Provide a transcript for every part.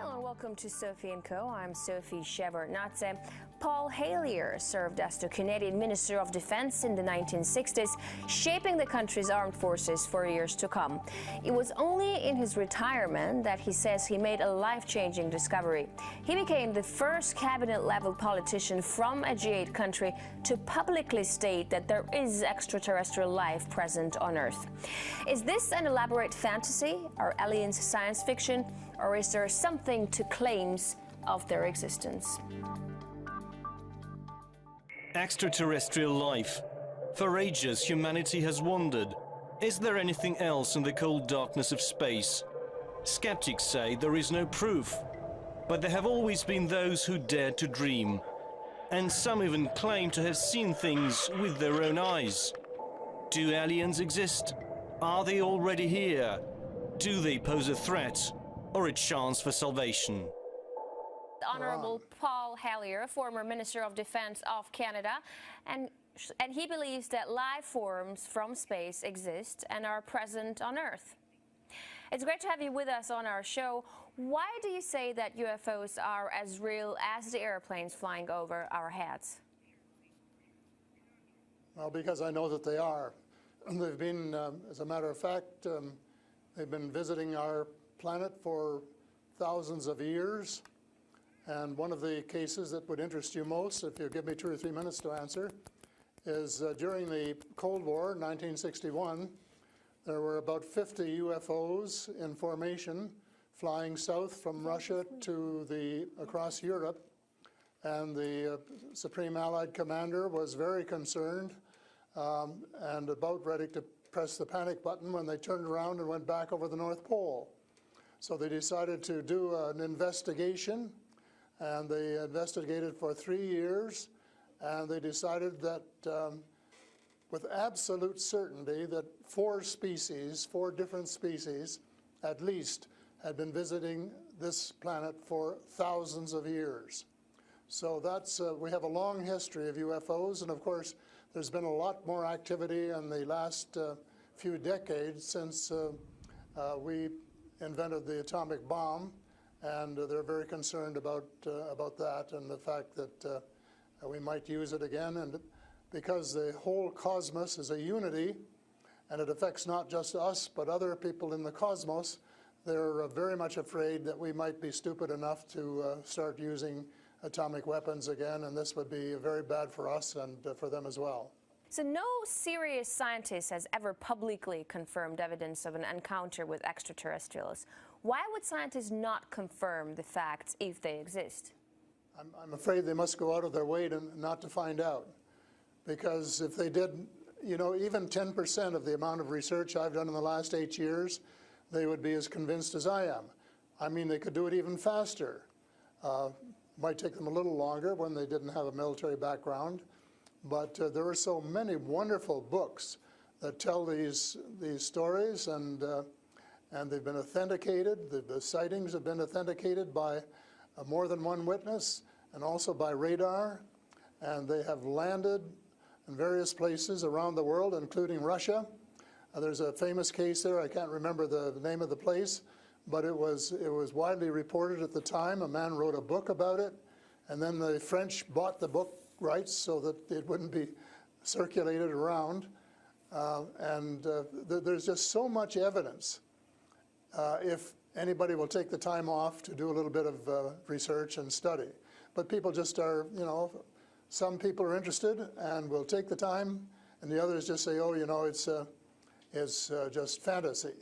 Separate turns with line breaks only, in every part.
Hello and welcome to Sophie & Co. I'm Sophie Shepard-Natze. Paul Hellyer served as the Canadian Minister of Defense in the 1960s, shaping the country's armed forces for years to come. It was only in his retirement that he says he made a life-changing discovery. He became the first cabinet-level politician from a G8 country to publicly state that there is extraterrestrial life present on Earth. Is this an elaborate fantasy? Are aliens science fiction? Or is there something to claims of their existence?
Extraterrestrial life. For ages, humanity has wondered, is there anything else in the cold darkness of space? Skeptics say there is no proof, but there have always been those who dared to dream. And some even claim to have seen things with their own eyes. Do aliens exist? Are they already here? Do they pose a threat or a chance for salvation?
Honorable Paul Hellyer, former Minister of Defense of Canada, and he believes that life forms from space exist and are present on Earth. It's great to have you with us on our show. Why do you say that UFOs are as real as the airplanes flying over our heads?
Well, because I know that they are. They've been, as a matter of fact, they've been visiting our planet for thousands of years. And one of the cases that would interest you most, if you give me 2 or 3 minutes to answer, is during the Cold War, 1961, there were about 50 UFOs in formation flying south from Russia to across Europe. And the Supreme Allied Commander was very concerned and about ready to press the panic button when they turned around and went back over the North Pole. So they decided to do an investigation, and they investigated for 3 years, and they decided that with absolute certainty that 4 different species at least, had been visiting this planet for thousands of years. So that's, we have a long history of UFOs, and of course there's been a lot more activity in the last few decades since we invented the atomic bomb, and they're very concerned about that and the fact that we might use it again. And because the whole cosmos is a unity, and it affects not just us but other people in the cosmos, they're very much afraid that we might be stupid enough to start using atomic weapons again, and this would be very bad for us and for them as well.
So no serious scientist has ever publicly confirmed evidence of an encounter with extraterrestrials. Why would scientists not confirm the facts if they exist?
I'm afraid they must go out of their way not to find out. Because if they did, you know, even 10% of the amount of research I've done in the last 8 years, they would be as convinced as I am. I mean, they could do it even faster. Might take them a little longer when they didn't have a military background. But there are so many wonderful books that tell these stories, and they've been authenticated. The sightings have been authenticated by more than one witness, and also by radar. And they have landed in various places around the world, including Russia. There's a famous case there. I can't remember the name of the place, but it was widely reported at the time. A man wrote a book about it, and then the French bought the book rights so that it wouldn't be circulated around. There's just so much evidence. If anybody will take the time off to do a little bit of research and study. But people just are, you know, some people are interested and will take the time, and the others just say, oh, you know, it's just fantasy.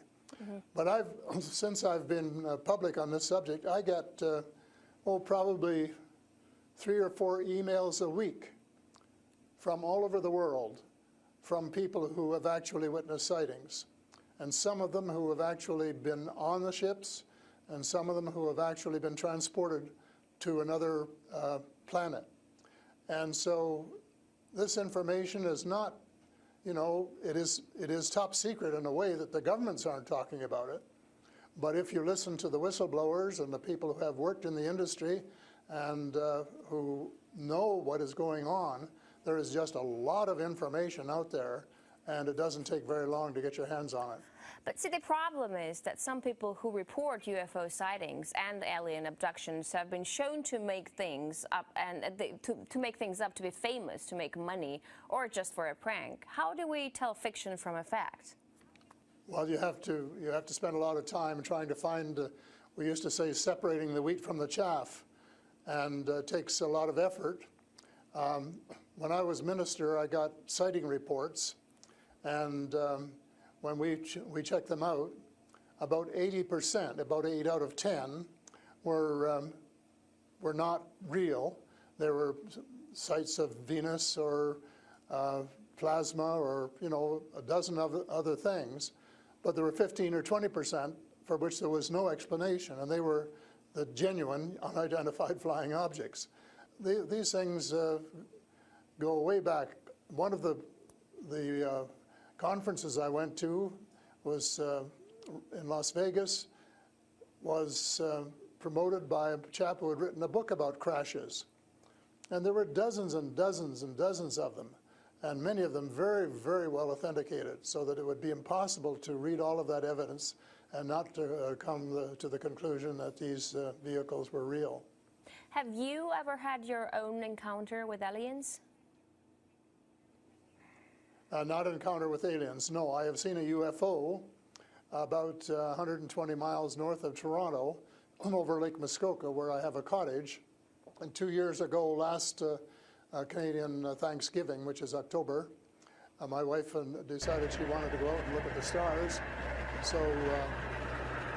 Mm-hmm. But since I've been public on this subject, I get, probably 3 or 4 emails a week from all over the world from people who have actually witnessed sightings. And some of them who have actually been on the ships, and some of them who have actually been transported to another planet. And so this information is not, you know, it is top secret in a way that the governments aren't talking about it. But if you listen to the whistleblowers and the people who have worked in the industry and who know what is going on, there is just a lot of information out there and it doesn't take very long to get your hands on it.
But see, the problem is that some people who report UFO sightings and alien abductions have been shown to make things up, and to make things up to be famous, to make money, or just for a prank. How do we tell fiction from a fact?
Well, you have to spend a lot of time trying to find, we used to say, separating the wheat from the chaff, and it takes a lot of effort. When I was minister, I got sighting reports, and when we checked them out, about 80%, about 8 out of 10, were not real. There were sights of Venus or plasma or, you know, a dozen other things. But there were 15 or 20% for which there was no explanation, and they were the genuine unidentified flying objects. These things go way back. One of the conferences I went to was in Las Vegas, was promoted by a chap who had written a book about crashes. And there were dozens and dozens and dozens of them, and many of them very, very well authenticated, so that it would be impossible to read all of that evidence and not to come to the conclusion that these vehicles were real.
Have you ever had your own encounter with aliens?
Not an encounter with aliens, no. I have seen a UFO about 120 miles north of Toronto over Lake Muskoka, where I have a cottage. And 2 years ago, last Canadian Thanksgiving, which is October, my wife decided she wanted to go out and look at the stars. So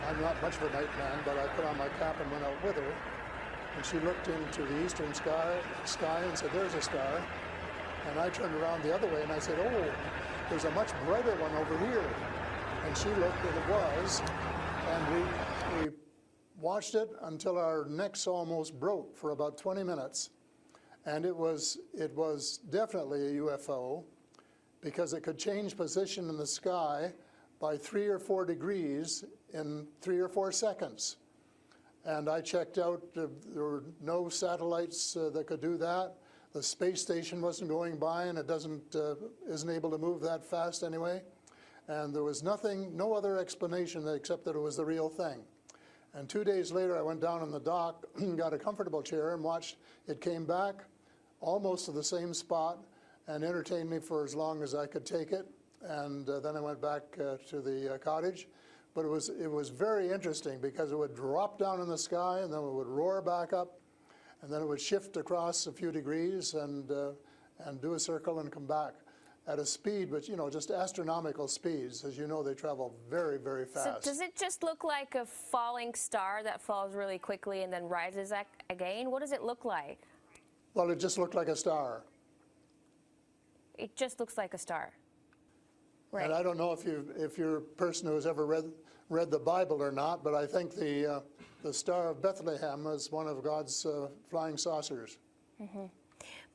I'm not much of a night man, but I put on my cap and went out with her. And she looked into the eastern sky and said, "There's a star." And I turned around the other way and I said, "Oh, there's a much brighter one over here." And she looked and it was, and we watched it until our necks almost broke for about 20 minutes. And it was definitely a UFO, because it could change position in the sky by 3 or 4 degrees in 3 or 4 seconds. And I checked out, there were no satellites that could do that. The space station wasn't going by, and it isn't able to move that fast anyway. And there was no other explanation except that it was the real thing. And 2 days later, I went down on the dock, got a comfortable chair, and watched it came back almost to the same spot and entertained me for as long as I could take it. And then I went back to the cottage. But it was very interesting, because it would drop down in the sky, and then it would roar back up, and then it would shift across a few degrees and do a circle and come back at a speed, but, you know, just astronomical speeds. As you know, they travel very, very fast.
So does it just look like a falling star that falls really quickly and then rises again? What does it look like?
Well, it just looked like a star.
It just looks like a star. Right.
And I don't know if you're a person who's ever read the Bible or not, but I think the Star of Bethlehem is one of God's flying saucers. Mm-hmm.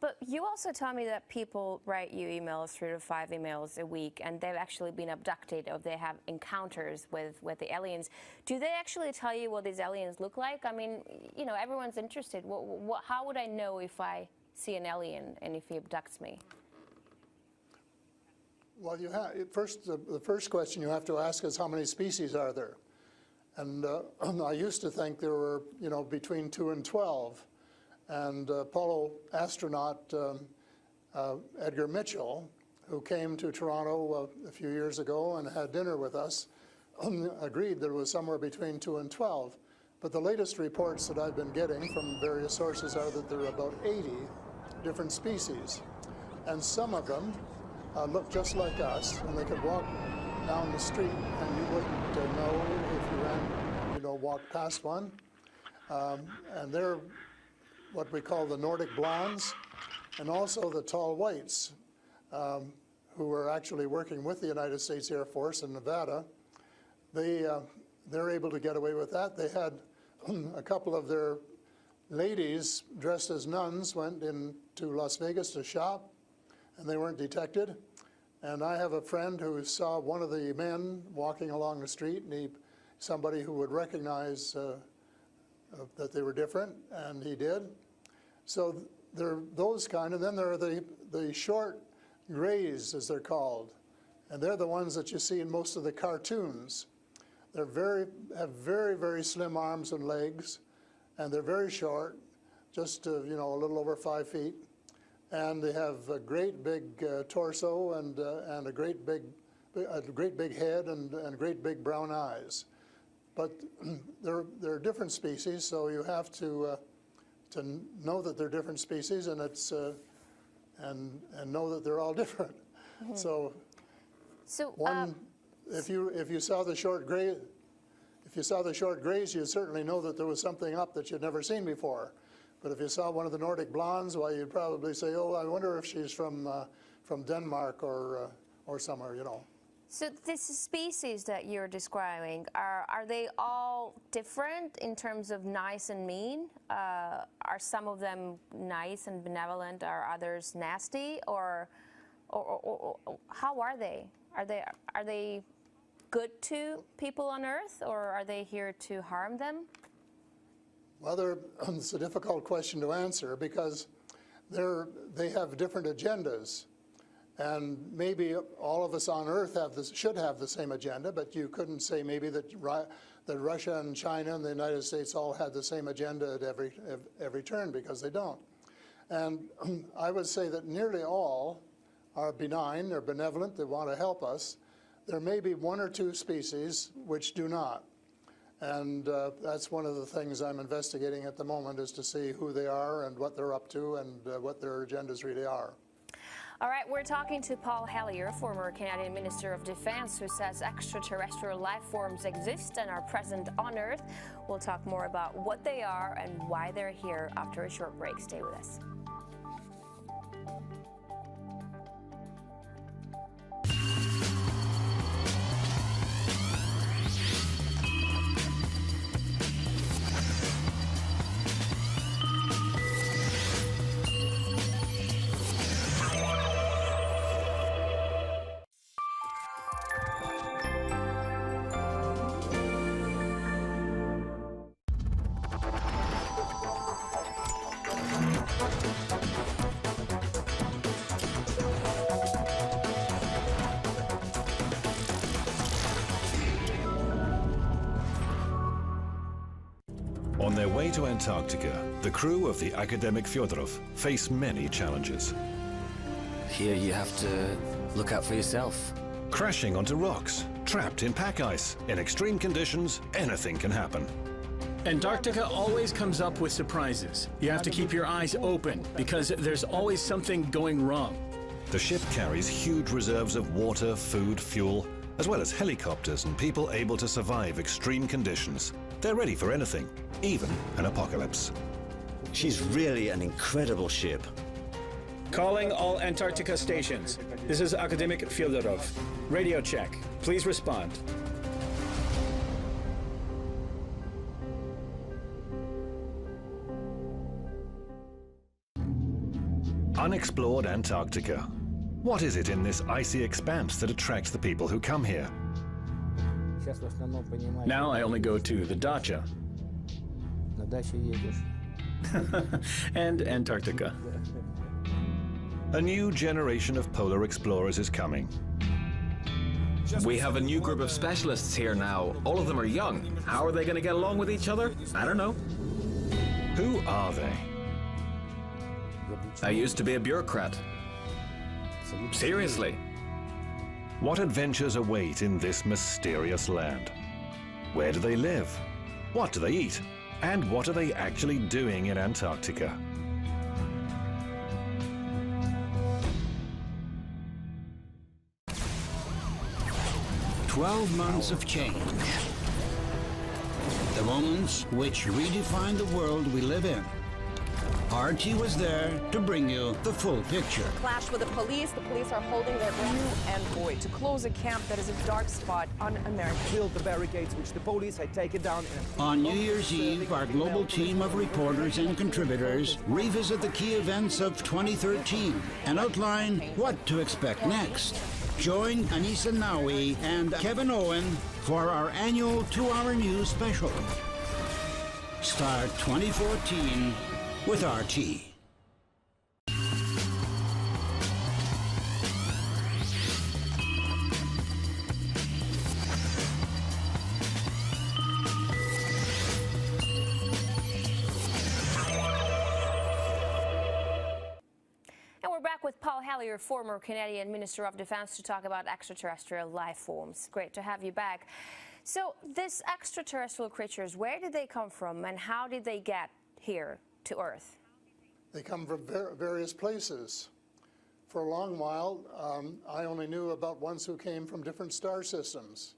But you also tell me that people write you emails, 3 to 5 emails a week, and they've actually been abducted, or they have encounters with the aliens. Do they actually tell you what these aliens look like? I mean, you know, everyone's interested. How would I know if I see an alien and if he abducts me?
Well, the first question you have to ask is, how many species are there? And I used to think there were, you know, between 2 and 12. And Apollo astronaut Edgar Mitchell, who came to Toronto a few years ago and had dinner with us, agreed that it was somewhere between 2 and 12. But the latest reports that I've been getting from various sources are that there are about 80 different species. And some of them look just like us, and they could walk down the street and you wouldn't know if you walked past one. And they're what we call the Nordic blondes, and also the tall whites, who were actually working with the United States Air Force in Nevada. They're able to get away with that. They had a couple of their ladies dressed as nuns went into Las Vegas to shop, and they weren't detected. And I have a friend who saw one of the men walking along the street, and somebody who would recognize that they were different, and he did. So there are those kind, and then there are the short grays, as they're called, and they're the ones that you see in most of the cartoons. They're have very, very slim arms and legs, and they're very short, just a little over 5 feet, and they have a great big torso and a great big head and great big brown eyes. But they're different species, so you have to know that they're different species, and it's and know that they're all different. Mm-hmm. So if you saw the short gray, you'd certainly know that there was something up that you'd never seen before. But if you saw one of the Nordic blondes, well, you'd probably say, "Oh, I wonder if she's from Denmark or somewhere,"
So this species that you're describing, are they all different in terms of nice and mean? Are some of them nice and benevolent? Are others nasty? Or how are they? Are they good to people on Earth, or are they here to harm them?
Well, it's a difficult question to answer because they have different agendas. And maybe all of us on Earth should have the same agenda, but you couldn't say maybe that Russia and China and the United States all had the same agenda at every turn, because they don't. And I would say that nearly all are benign, they're benevolent, they want to help us. There may be one or two species which do not. And that's one of the things I'm investigating at the moment, is to see who they are and what they're up to and what their agendas really are.
All right, we're talking to Paul Hellyer, former Canadian Minister of Defense, who says extraterrestrial life forms exist and are present on Earth. We'll talk more about what they are and why they're here after a short break. Stay with us.
On their way to Antarctica, the crew of the academic Fyodorov face many challenges.
Here you have to look out for yourself.
Crashing onto rocks, trapped in pack ice. In extreme conditions, anything can happen.
Antarctica always comes up with surprises. You have to keep your eyes open because there's always something going wrong.
The ship carries huge reserves of water, food, fuel, as well as helicopters and people able to survive extreme conditions. They're ready for anything, even an apocalypse.
She's really an incredible ship.
Calling all Antarctica stations. This is Academic Fyodorov. Radio check. Please respond.
Unexplored Antarctica. What is it in this icy expanse that attracts the people who come here?
Now I only go to the dacha. And Antarctica.
A new generation of polar explorers is coming.
We have a new group of specialists here now. All of them are young. How are they going to get along with each other? I don't know.
Who are they?
I used to be a bureaucrat. Seriously.
What adventures await in this mysterious land? Where do they live? What do they eat? And what are they actually doing in Antarctica?
"12 months of change. The moments which redefine the world we live in. RT was there to bring you the full picture.
Clash with the police. The police are holding their ground. And boy, to close a camp that is a dark spot on America.
Build the barricades which the police had taken down.
On New Year's Eve, our global team of reporters and contributors revisit the key events of 2013 and outline what to expect next. Join Anissa Nawi and Kevin Owen for our annual 2-hour news special. Start 2014 with RT.
Paul Hellyer, former Canadian Minister of Defense, to talk about extraterrestrial life forms. Great to have you back. So these extraterrestrial creatures, where did they come from and how did they get here to Earth?
They come from various places. For a long while, I only knew about ones who came from different star systems.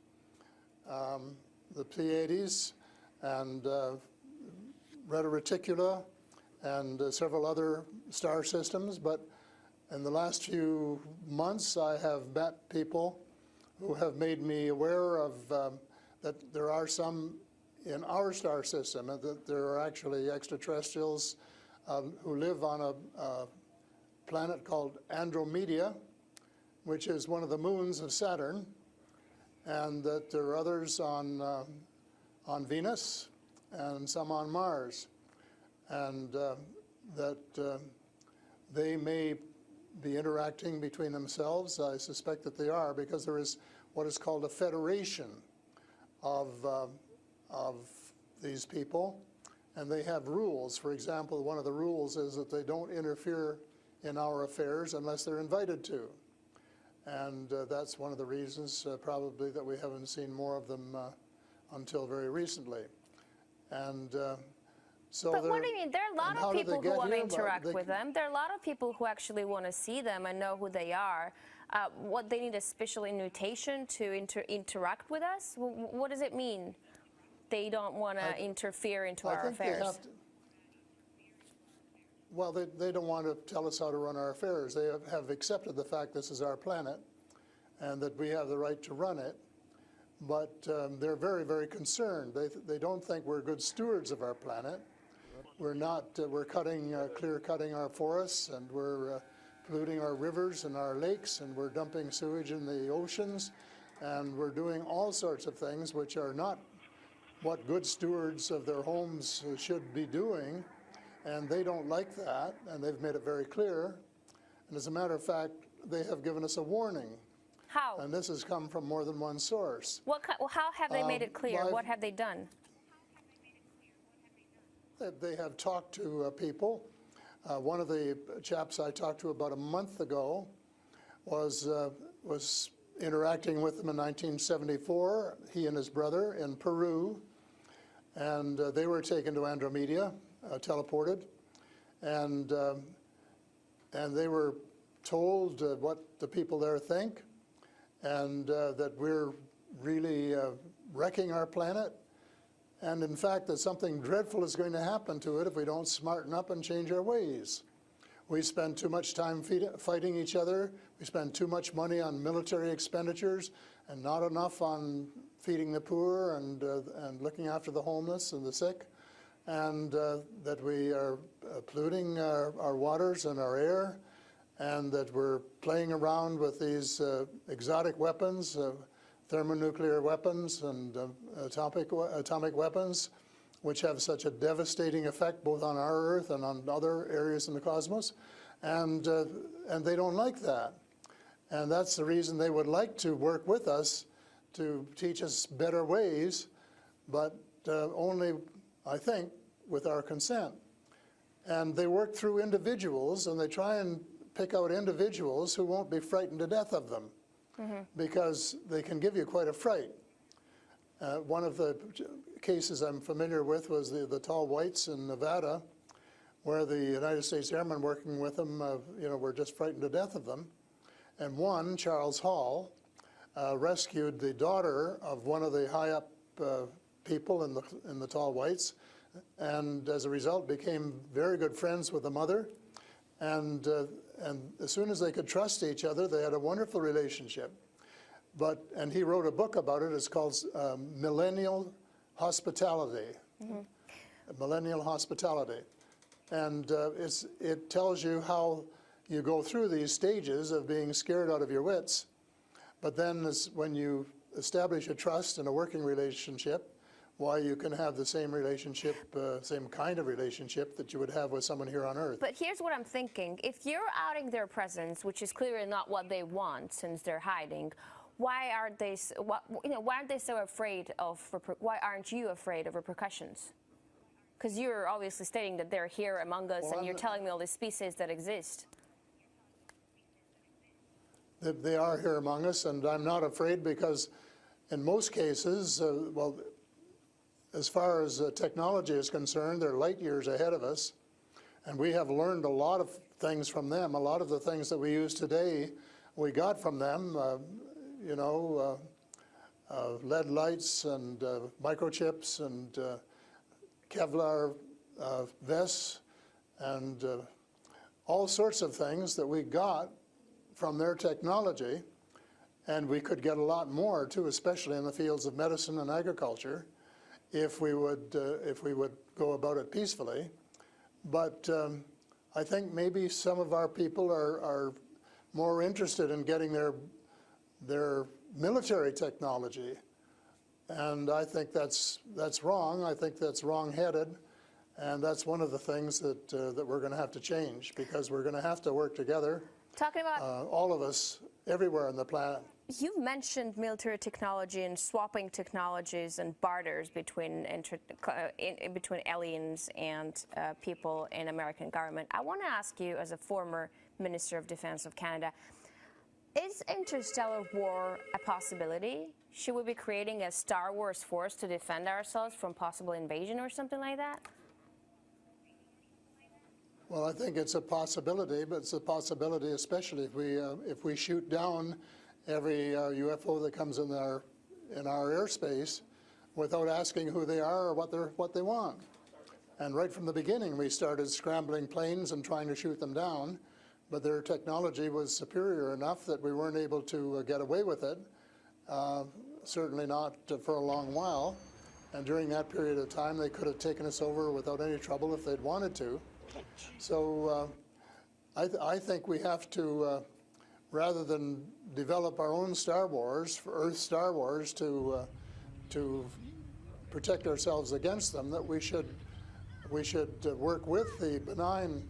The Pleiades and Reta Reticula and several other star systems, but in the last few months I have met people who have made me aware of that there are some in our star system, and that there are actually extraterrestrials who live on a planet called Andromeda, which is one of the moons of Saturn, and that there are others on Venus and some on Mars, and that they may be interacting between themselves. I suspect that they are, because there is what is called a federation of these people, and they have rules. For example, one of the rules is that they don't interfere in our affairs unless they're invited to. And that's one of the reasons probably that we haven't seen more of them until very recently. And so
but what do you mean? There are a lot of people who want to interact with them. There are a lot of people who actually want to see them and know who they are. What, they need a special invitation to interact with us? What does it mean? They don't want to interfere into our affairs.
Well, they don't want to tell us how to run our affairs. They have accepted the fact this is our planet and that we have the right to run it. But they're very, very concerned. They don't think we're good stewards of our planet. We're not. We're clear-cutting our forests, and we're polluting our rivers and our lakes, and we're dumping sewage in the oceans, and we're doing all sorts of things which are not what good stewards of their homes should be doing. And they don't like that, and they've made it very clear. And as a matter of fact, they have given us a warning.
How?
And this has come from more than one source.
How have they made it clear? What have they done?
They have talked to people. One of the chaps I talked to about a month ago was interacting with them in 1974, he and his brother, in Peru. And they were taken to Andromeda, teleported, and they were told what the people there think, and that we're really wrecking our planet, and in fact that something dreadful is going to happen to it if we don't smarten up and change our ways. We spend too much time fighting each other. We spend too much money on military expenditures and not enough on feeding the poor and looking after the homeless and the sick, and that we are polluting our waters and our air, and that we're playing around with these exotic weapons, thermonuclear weapons and atomic weapons, which have such a devastating effect both on our Earth and on other areas in the cosmos, and they don't like that. And that's the reason they would like to work with us to teach us better ways, but only, I think, with our consent. And they work through individuals, and they try and pick out individuals who won't be frightened to death of them, because they can give you quite a fright. One of the cases I'm familiar with was the tall whites in Nevada, where the United States Airmen working with them, were just frightened to death of them. And one, Charles Hall, rescued the daughter of one of the high-up people in the tall whites, and as a result became very good friends with the mother. And as soon as they could trust each other, they had a wonderful relationship. And he wrote a book about it. It's called Millennial Hospitality. Millennial Hospitality. And it tells you how you go through these stages of being scared out of your wits. But then when you establish a trust and a working relationship, why you can have the same relationship, same kind of relationship that you would have with someone here on Earth.
But here's what I'm thinking. If you're outing their presence, which is clearly not what they want since they're hiding, why aren't they so afraid of, why aren't you afraid of repercussions? Because you're obviously stating that they're here among us, and you're telling me all these species that exist.
they are here among us, and I'm not afraid because in most cases, well, as far as technology is concerned, they're light years ahead of us, and we have learned a lot of things from them. A lot of the things that we use today, we got from them, you know, lead lights and microchips and Kevlar vests and all sorts of things that we got from their technology, and we could get a lot more too, especially in the fields of medicine and agriculture, if we would go about it peacefully. But I think maybe some of our people are more interested in getting their military technology, and I think that's wrong. I think that's wrong-headed, and that's one of the things that that we're going to have to change, because we're going to have to work together. Talking about all of us, everywhere on the planet.
You've mentioned military technology and swapping technologies and barters between between aliens and people in American government. I want to ask you, as a former Minister of Defense of Canada, is interstellar war a possibility? Should we be creating a Star Wars force to defend ourselves from possible invasion or something like that?
Well, I think it's a possibility, but it's a possibility especially if we shoot down every UFO that comes in our airspace without asking who they are or what they want. And right from the beginning, we started scrambling planes and trying to shoot them down, but their technology was superior enough that we weren't able to get away with it. Certainly not for a long while. And during that period of time, they could have taken us over without any trouble if they'd wanted to. So I think we have to, rather than develop our own Star Wars, Earth Star Wars, to protect ourselves against them, that we should work with the benign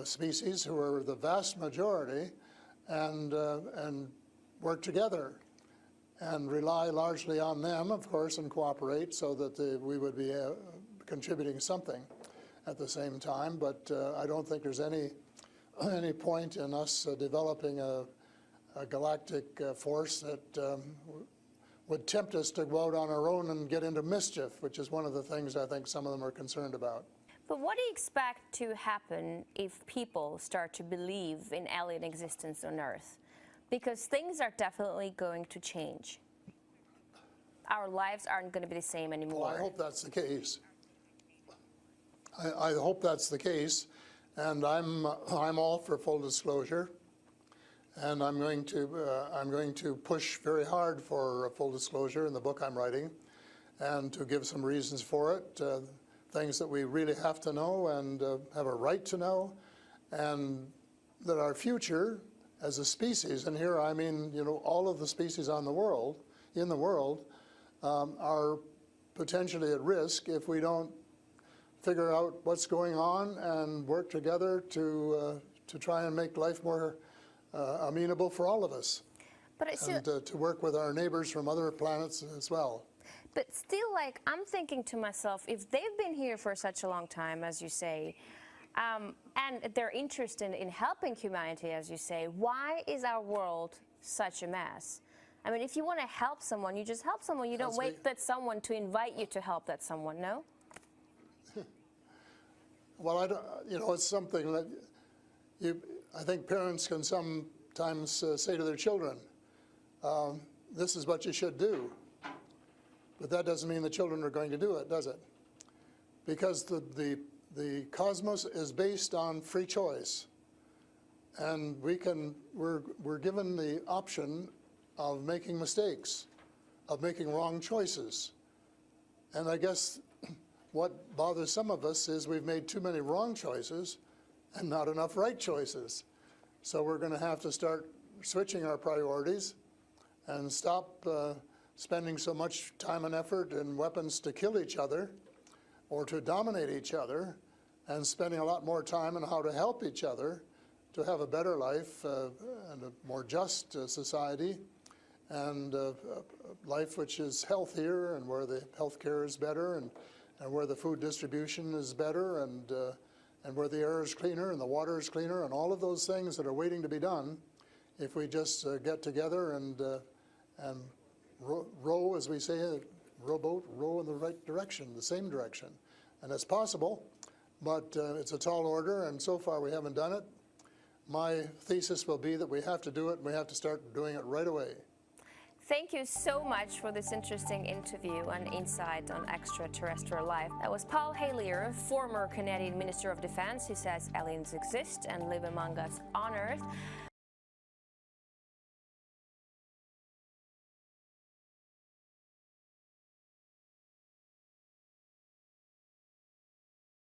species, who are the vast majority, and work together and rely largely on them, of course, and cooperate so that we would be contributing something at the same time. But I don't think there's any point in us developing a galactic force that would tempt us to go out on our own and get into mischief, which is one of the things I think some of them are concerned about.
But what do you expect to happen if people start to believe in alien existence on Earth? Because things are definitely going to change. Our lives aren't going to be the same anymore.
Well, I hope that's the case. I hope that's the case, and I'm all for full disclosure, and I'm going to push very hard for full disclosure in the book I'm writing, and to give some reasons for it, things that we really have to know and have a right to know, and that our future as a species, and here I mean, you know, all of the species in the world, are potentially at risk if we don't figure out what's going on and work together to try and make life more amenable for all of us. But and to work with our neighbors from other planets as well.
But still, like, I'm thinking to myself, if they've been here for such a long time, as you say, and they're interested in helping humanity, as you say, why is our world such a mess? I mean, if you want to help someone, you just help someone. You don't wait that someone to invite you to help that someone, no?
Well, I don't, you know, it's something that I think parents can sometimes say to their children, this is what you should do. But that doesn't mean the children are going to do it, does it? Because the cosmos is based on free choice. And we're given the option of making mistakes, of making wrong choices. And I guess what bothers some of us is we've made too many wrong choices and not enough right choices. So we're going to have to start switching our priorities and stop spending so much time and effort and weapons to kill each other or to dominate each other, and spending a lot more time on how to help each other to have a better life and a more just society, and a life which is healthier, and where the health care is better, and where the food distribution is better, and where the air is cleaner and the water is cleaner, and all of those things that are waiting to be done if we just get together and row, as we say, rowboat, row in the right direction, the same direction. And it's possible, but it's a tall order, and so far we haven't done it. My thesis will be that we have to do it, and we have to start doing it right away.
Thank you so much for this interesting interview and insight on extraterrestrial life. That was Paul Hellyer, former Canadian Minister of Defense, who says aliens exist and live among us on Earth.